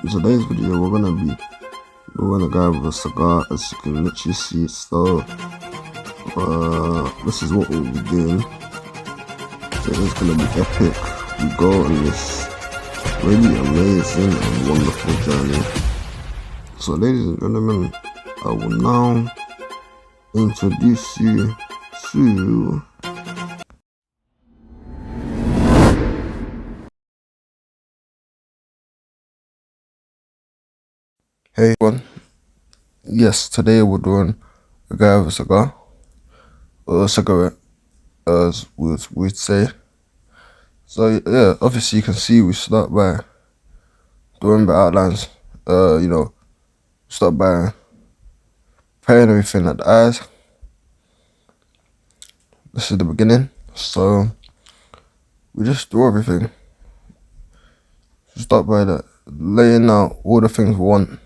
In today's video, we're gonna doing a guy with a cigar, as you can literally see. So, this is what we'll be doing. So it's gonna be epic. We go on this really amazing and wonderful journey. So, ladies and gentlemen, I will now introduce you to Hey everyone. Yes, today we're doing a guy with a cigar, or a cigarette, as we'd say. So yeah, obviously you can see we start by doing the outlines. Start by painting everything at the eyes. This is the beginning. So we just do everything. Start by laying out all the things we want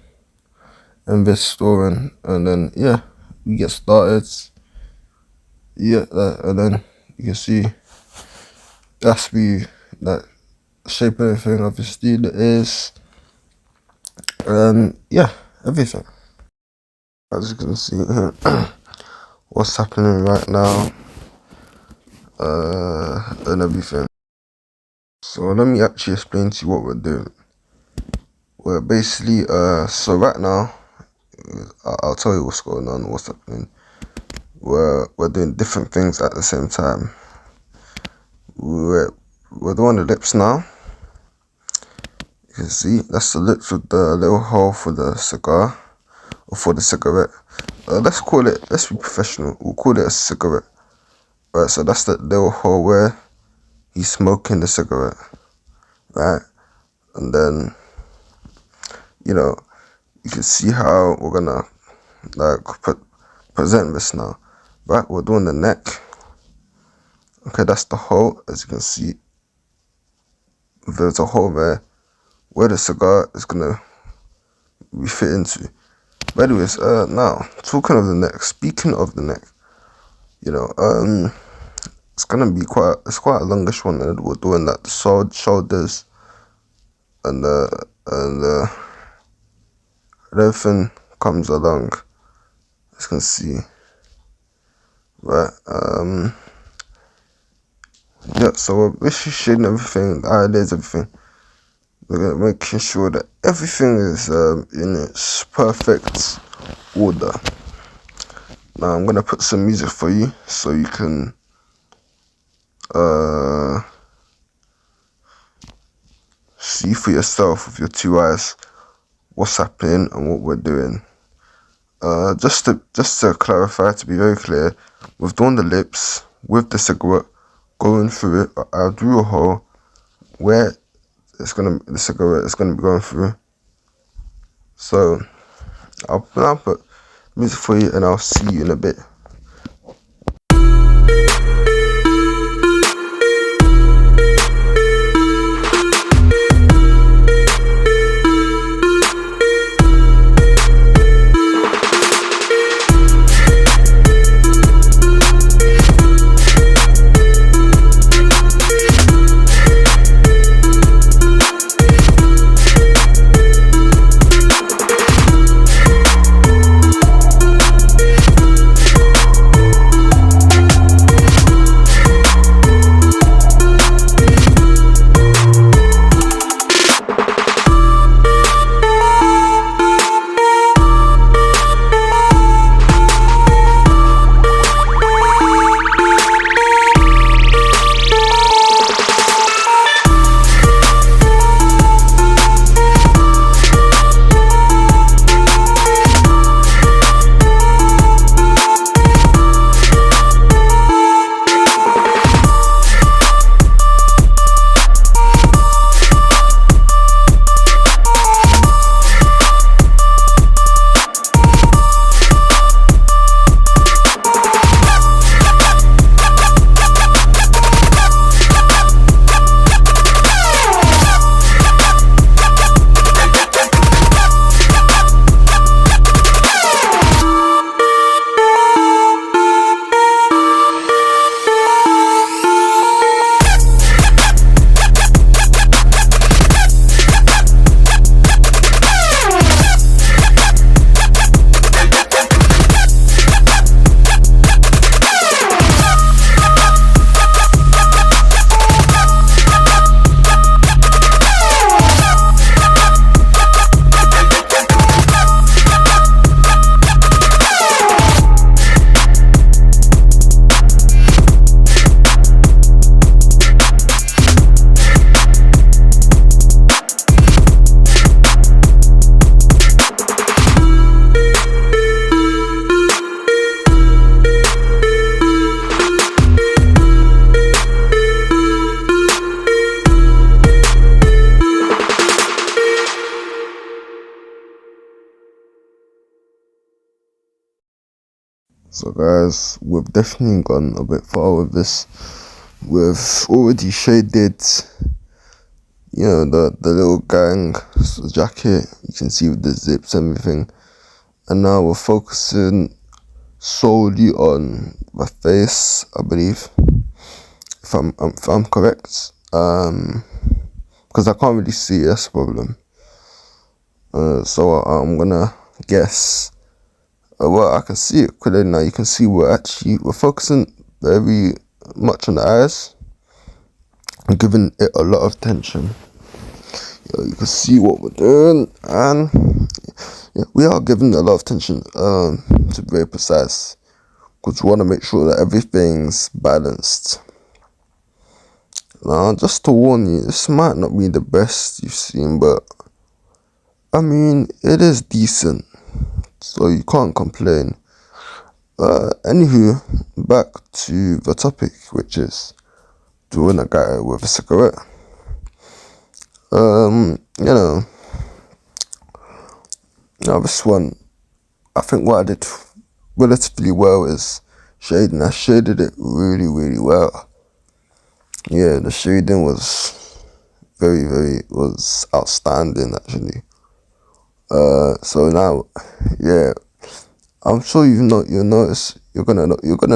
in this drawing, and then yeah, we get started. Yeah, and then you can see that's that shape everything, obviously the ears, and yeah, everything. As you can see here, what's happening right now, and everything. So let me actually explain to you what we're doing. We're basically so right now, I'll tell you what's going on, what's happening. We're doing different things at the same time. We're doing the lips now. You can see that's the lips with the little hole for the cigar, or for the cigarette. Let's be professional, we'll call it a cigarette. Right, so that's the little hole where he's smoking the cigarette, right? And then, you can see how we're gonna present this now. Right, we're doing the neck. Okay, that's the hole. As you can see, there's a hole there where the cigar is gonna be fit into. But anyways, now talking of the neck, speaking of the neck, it's gonna be quite a longish one, and we're doing that the shoulders and everything comes along, as you can see. Right, yeah, so we're basically shading everything, the eyelids, everything. We're making sure that everything is in its perfect order. Now I'm gonna put some music for you so you can see for yourself with your two eyes what's happening and what we're doing. Just to clarify, to be very clear, we've done the lips with the cigarette going through it. I drew a hole where the cigarette is gonna be going through. So I'll now put music for you, and I'll see you in a bit. So guys, we've definitely gone a bit far with this. We've already shaded, the little gang jacket. You can see with the zips and everything. And now we're focusing solely on the face, I believe, if I'm correct. Because I can't really see it, that's the problem. So I'm gonna guess. Well, I can see it clearly now. You can see we're focusing very much on the eyes and giving it a lot of attention. You can see what we're doing, and we are giving it a lot of attention. To be very precise, because we want to make sure that everything's balanced. Now, just to warn you, this might not be the best you've seen, but I mean, it is decent, so you can't complain. Anywho, back to the topic, which is doing a guy with a cigarette. Now this one, I think what I did relatively well is shading. I shaded it really, really well. Yeah, the shading was was outstanding actually. So now, yeah, I'm sure you'll notice. You're gonna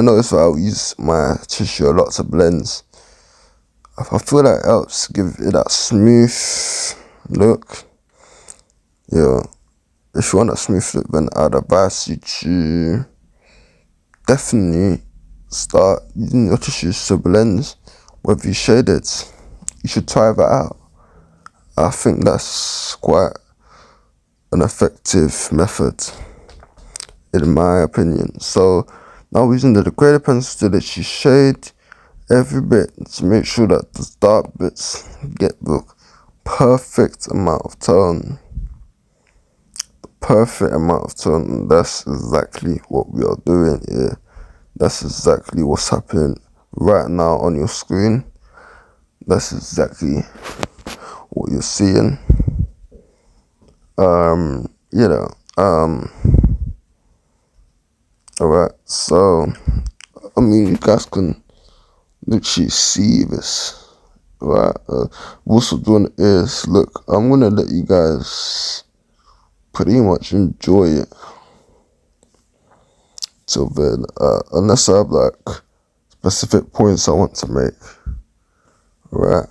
notice that I'll use my tissue a lot to blend. I feel like it helps give it that smooth look. Yeah, if you want a smooth look, then I'd advise you to definitely start using your tissues to blend. Whether you shade it, you should try that out. I think that's quite an effective method, in my opinion. So now we're using the degraded pencil to literally shade every bit to make sure that the dark bits get the perfect amount of tone. That's exactly what we are doing here. That's exactly what's happening right now on your screen. That's exactly what you're seeing. Alright, so I mean, you guys can literally see this. Right, what's doing is, look, I'm gonna let you guys pretty much enjoy it till then, unless I have like specific points I want to make. Alright,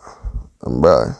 and bye.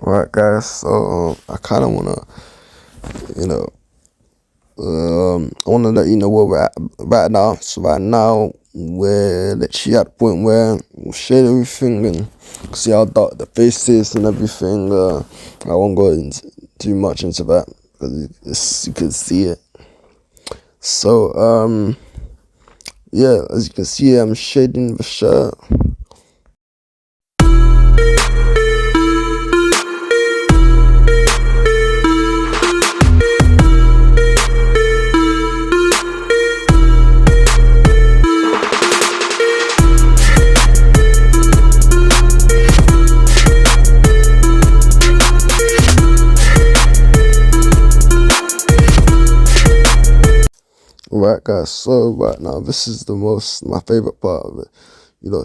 Alright, guys. So I kind of wanna, you know, I wanna let you know where we're at right now. So right now we're literally at the point where we'll shade everything and see how dark the face is and everything. I won't go into too much into that because you can see it. So yeah, as you can see, I'm shading the shirt. Right, guys, so right now this is my favorite part of it,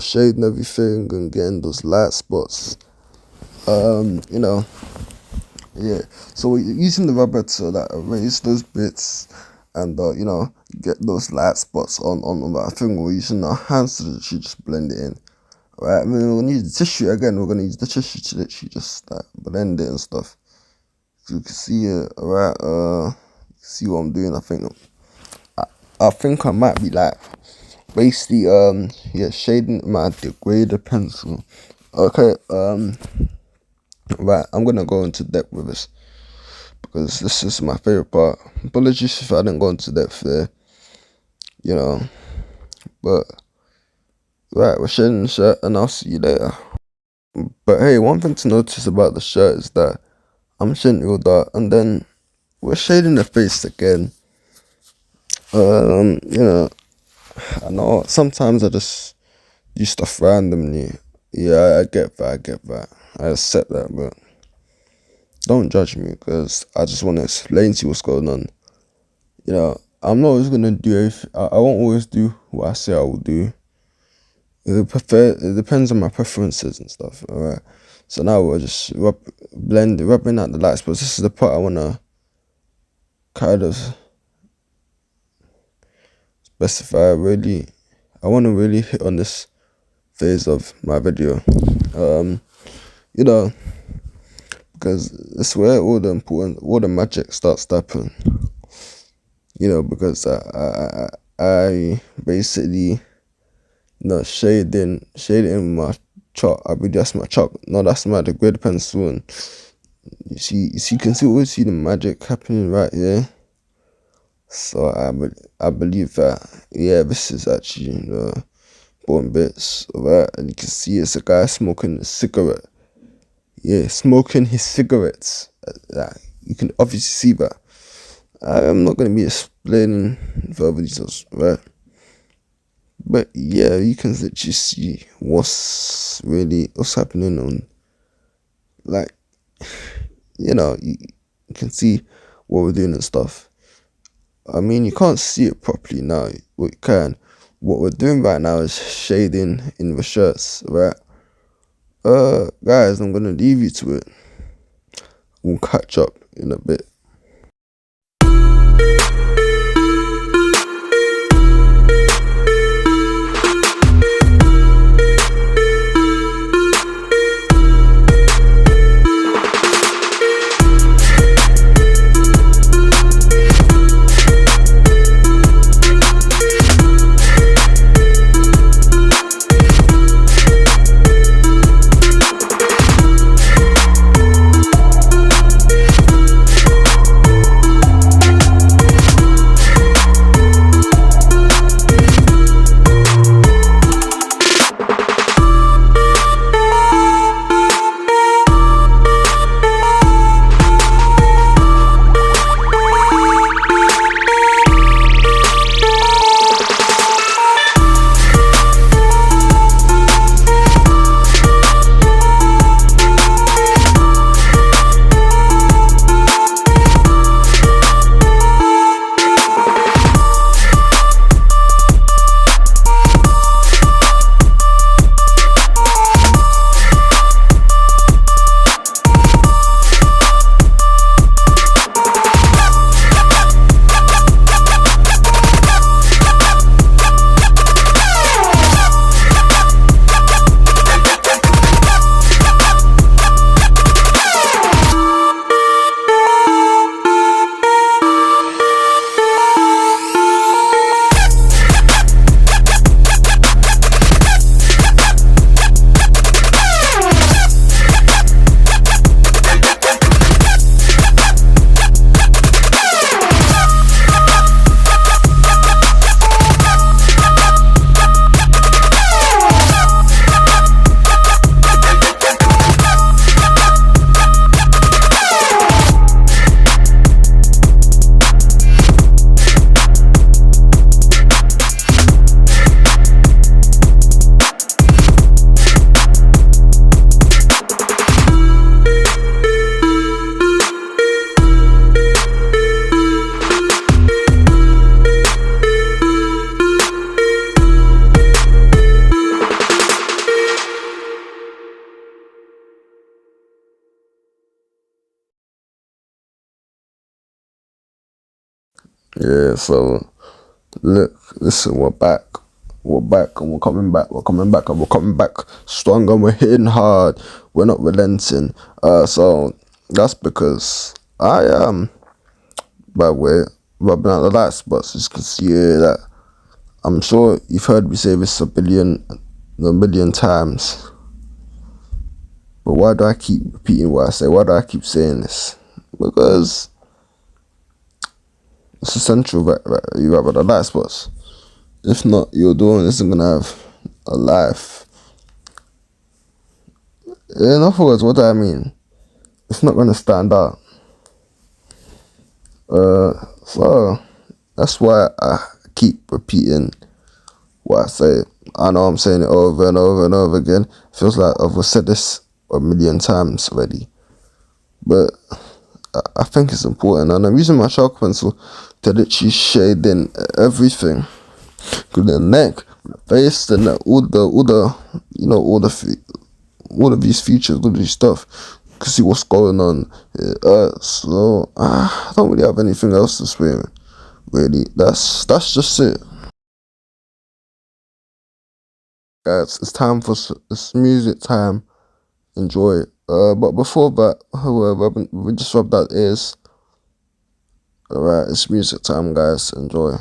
shading everything and getting those light spots. Yeah, so we're using the rubber to like erase those bits and get those light spots on that thing. We're using our hands to literally just blend it in. Right, and then we're gonna use the tissue again. We're gonna use the tissue to literally just like blend it and stuff. So you can see it, alright, see what I'm doing. I think I might be like basically shading my degraded pencil. Okay, right, I'm gonna go into depth with this because this is my favorite part. Apologies if I didn't go into depth there, but right, we're shading the shirt and I'll see you later. But hey, one thing to notice about the shirt is that I'm shading real dark and then we're shading the face again. I know sometimes I just do stuff randomly. Yeah, I get that. I accept that, but don't judge me because I just want to explain to you what's going on. I'm not always gonna do everything. I won't always do what I say I will do. It depends on my preferences and stuff. All right. So now we're just rubbing out the lights, but this is the part I wanna kind of specify. I wanna really hit on this phase of my video. Because it's where all the magic starts to happen. Because I basically shading my chalk. That's my chalk. No, that's my degraded pencil. And you can always see the magic happening right here. So I believe that this is actually the important bits of that, and you can see it's a guy smoking a cigarette. Yeah, smoking his cigarettes. You can obviously see that. I'm not going to be explaining further details, right? But yeah, you can literally see what's happening on, like, you can see what we're doing and stuff. I mean, you can't see it properly now. What you can. What we're doing right now is shading in the shirts, right? Guys, I'm gonna leave you to it. We'll catch up in a bit. Yeah, so look, listen, we're back. We're back and we're coming back. We're coming back and we're coming back strong and we're hitting hard. We're not relenting. So that's because I am, by the way, rubbing out the light spots. As you can see here that I'm sure you've heard me say this a million times. But why do I keep repeating what I say? Why do I keep saying this? Because it's essential that you rub out the light spots. If not, your doing isn't gonna have a life. In other words, what do I mean? It's not gonna stand out. So that's why I keep repeating what I say. I know I'm saying it over and over and over again. It feels like I've said this a million times already, but I think it's important, and I'm using my chalk pencil to literally shade in everything. The neck, the face, the neck, all of these features, all of these stuff. You can see what's going on. So I don't really have anything else to say. Really, that's just it, guys. It's time for it's music time. Enjoy it. But before that, we just rubbed out ears. Alright, it's music time, guys. Enjoy.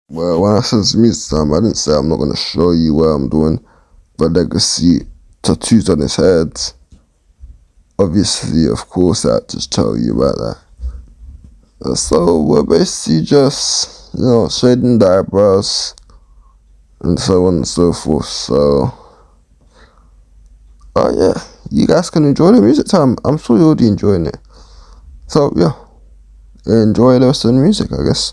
Well, when I said it's music time, I didn't say I'm not gonna show you where I'm doing the legacy tattoos on his head. Obviously, of course, I had to tell you about that. So we're basically just, shading the eyebrows and so on and so forth. So, yeah, you guys can enjoy the music time. I'm sure you're already enjoying it. So, yeah, enjoy the rest of the music, I guess.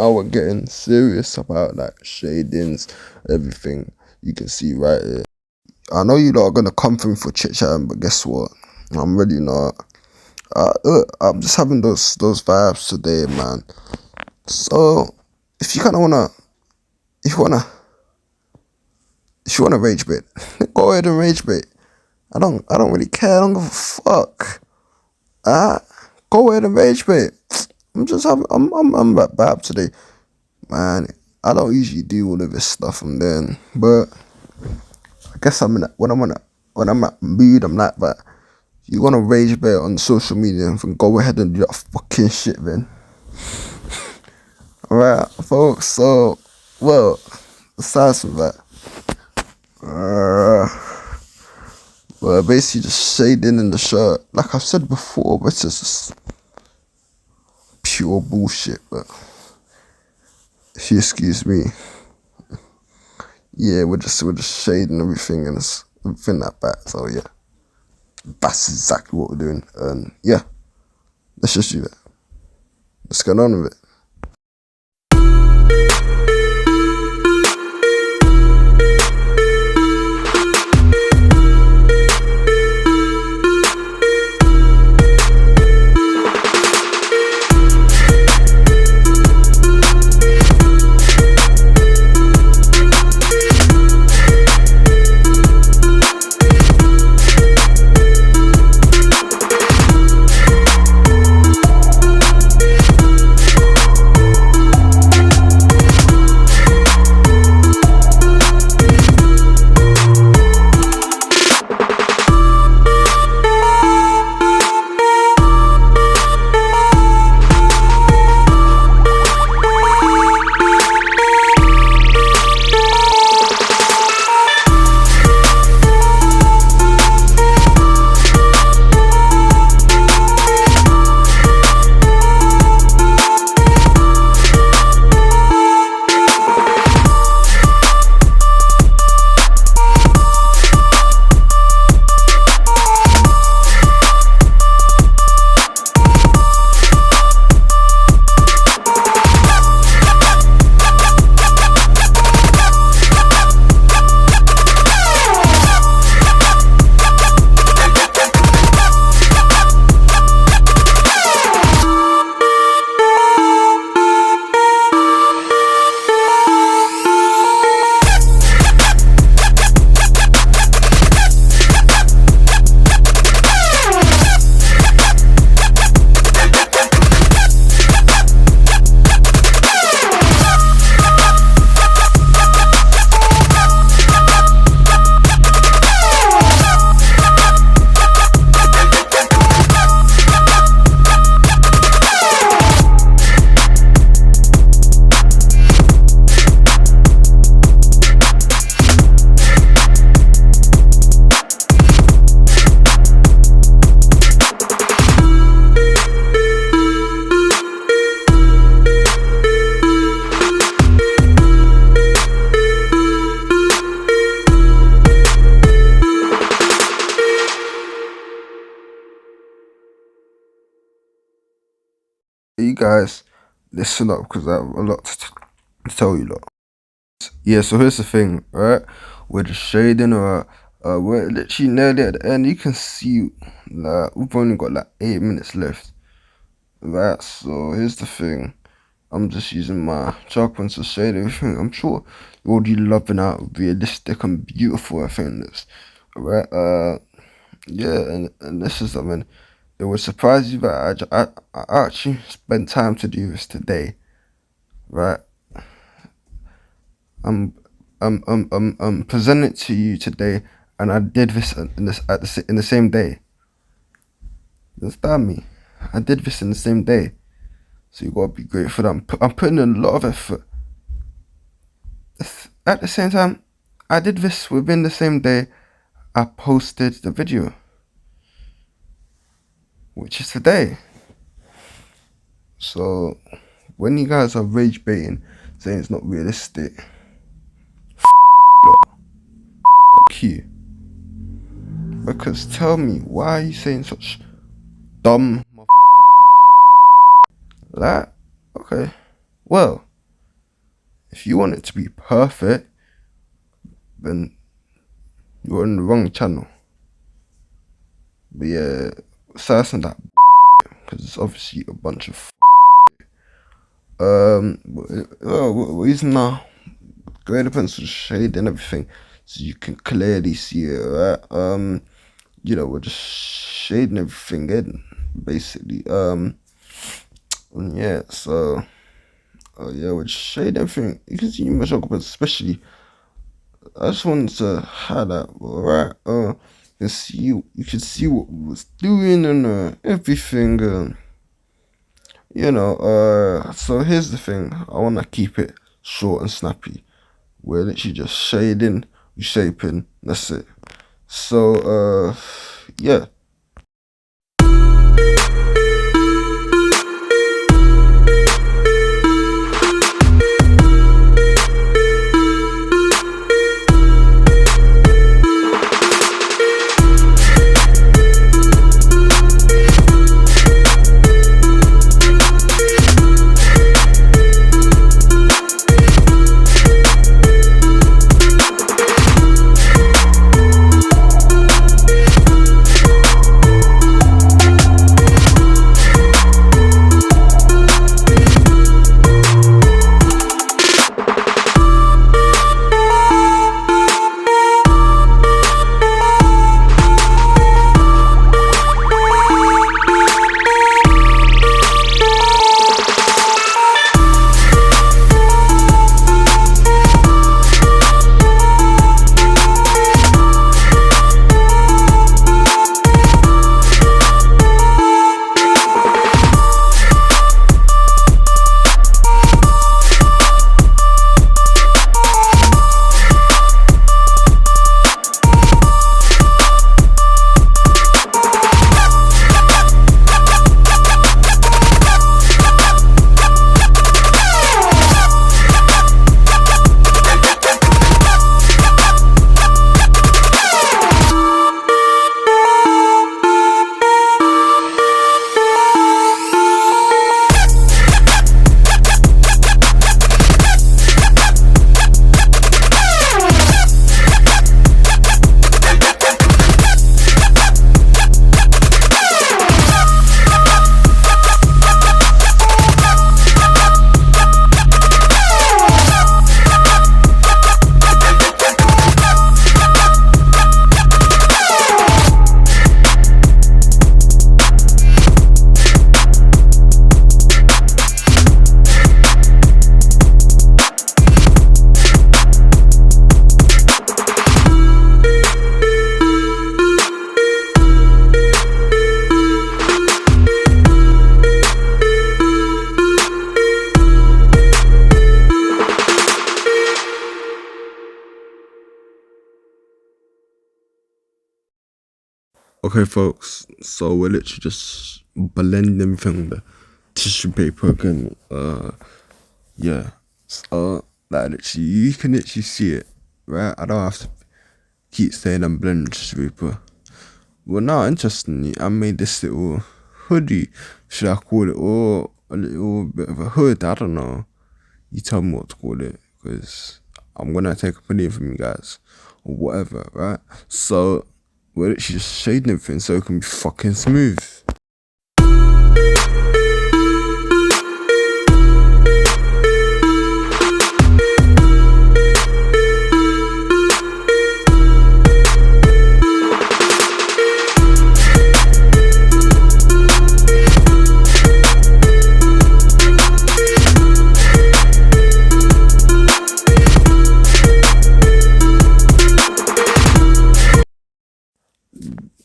now we're getting serious about like shadings, everything. You can see right here. I know you lot are gonna come through for chit chatting, but guess what? I'm really not. I'm just having those vibes today, man. So if you kind of wanna, if you wanna rage bait, go ahead and rage bait. I don't really care. I don't give a fuck. Go ahead and rage bait. I'm that bad today, man. I don't usually do all of this stuff I'm doing, but I guess when I'm at mood, I'm like that. You wanna rage bait on social media, then go ahead and do that fucking shit, then. Alright, folks. So, well, aside from that, well, basically just shading in the shirt. Like I've said before, but it's just pure bullshit. But if you excuse me, yeah, we're just shading everything and it's everything like that. So yeah, that's exactly what we're doing. And yeah, let's just do that. Let's get on with it. You guys, listen up because I have a lot to tell you lot. Yeah, so here's the thing, right? We're just shading, or we're literally nearly at the end. You can see that we've only got like 8 minutes left, right? So here's the thing. I'm just using my chalk pen to shade everything. I'm sure you're already loving how realistic and beautiful I think this, right? Yeah, and this is something. It would surprise you that I actually spent time to do this today, right? I'm presenting it to you today, and I did this in the same day. You understand me? I did this in the same day, so you gotta be grateful that I'm putting in a lot of effort. At the same time, I did this within the same day I posted the video, which is today. So when you guys are rage baiting, saying it's not realistic, fuck you. Because tell me, why are you saying such dumb motherfucking shit? Like, okay, well, if you want it to be perfect, then you're on the wrong channel. But yeah, aside from that, because it's obviously a bunch of we're using now grade pencil shade and everything, so you can clearly see it, right? We're just shading everything in, basically. Yeah, so we're just shading everything. You can see my chocolate, especially. I just wanted to highlight, right? You can see what we was doing and everything. So here's the thing. I wanna keep it short and snappy. We're literally just shading, shaping. That's it. So yeah. Okay, folks, so we're literally just blending everything with the tissue paper again. Yeah. So, like, literally, you can literally see it, right? I don't have to keep saying I'm blending tissue paper. Well, now, interestingly, I made this little hoodie, should I call it, or a little bit of a hood, I don't know. You tell me what to call it, because I'm gonna take a opinion from you guys, or whatever, right? So, we're literally just shading everything so it can be fucking smooth.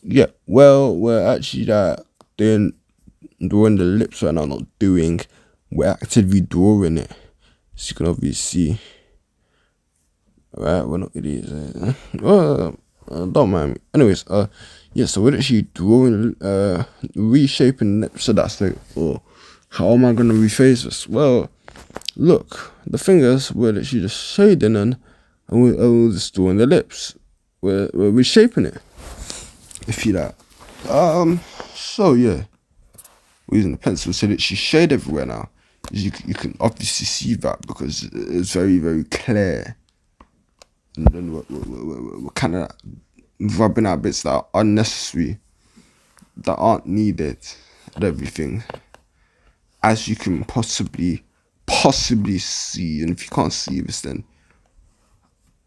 Yeah, well, we're actually drawing the lips right now, not doing. We're actively drawing it, as you can obviously see. Right, we're not idiots. Don't mind me. Anyways, yeah, so we're actually drawing, reshaping the lips. So that's like, oh, how am I gonna reface this? Well, look, the fingers we're actually just shading and we're just drawing the lips. We're reshaping it. If you like. So yeah, we're using the pencil to literally shade everywhere now. You can obviously see that because it's very, very clear. And then we're kind of rubbing out bits that are unnecessary, that aren't needed, and everything. As you can possibly see. And if you can't see this, then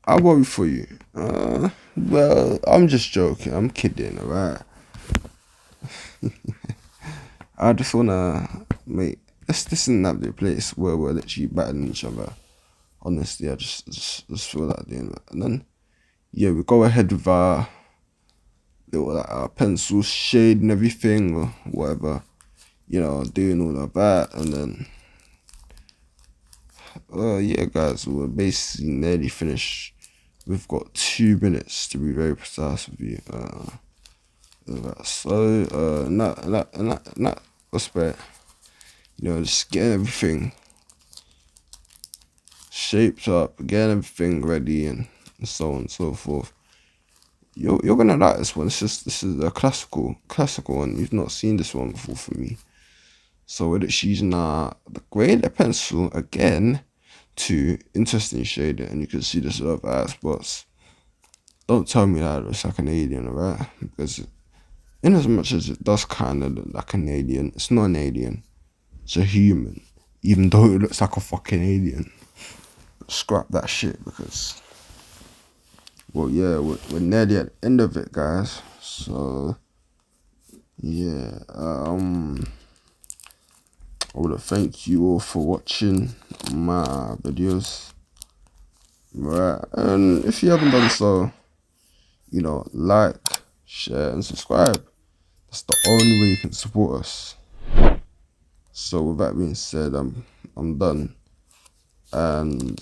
I worry for you. Well, I'm just joking. I'm kidding, alright? I just wanna make this isn't that the place where we're literally battling each other. Honestly, I just feel like doing that. And then yeah, we go ahead with our little our pencil shade and everything or whatever, doing all of that. And then yeah guys, we're basically nearly finished. We've got 2 minutes to be very precise with you. So not what's better? Just getting everything shaped up, getting everything ready, and so on and so forth. You're gonna like this one. This is a classical one. You've not seen this one before from me. So we're just using the grader pencil again to interesting shade it, and you can see this little eye spots. Don't tell me that it looks like an alien, alright? Because in as much as it does kind of look like an alien, it's not an alien. It's a human, even though it looks like a fucking alien. Scrap that shit because, well, yeah, we're nearly at the end of it, guys. So, yeah, I want to thank you all for watching my videos. Right, and if you haven't done so, like, share, and subscribe. That's the only way you can support us. So with that being said, I'm done, and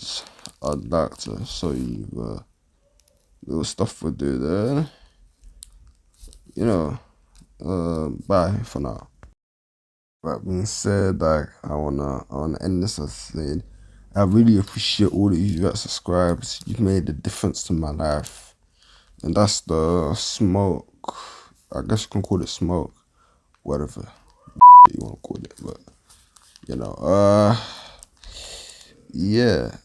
I'd like to show you the little stuff we do there. Bye for now. That being said, like I wanna end this as saying, I really appreciate all of you that subscribed. You've made a difference to my life, and that's the smoke. I guess you can call it smoke, whatever you want to call it, but yeah.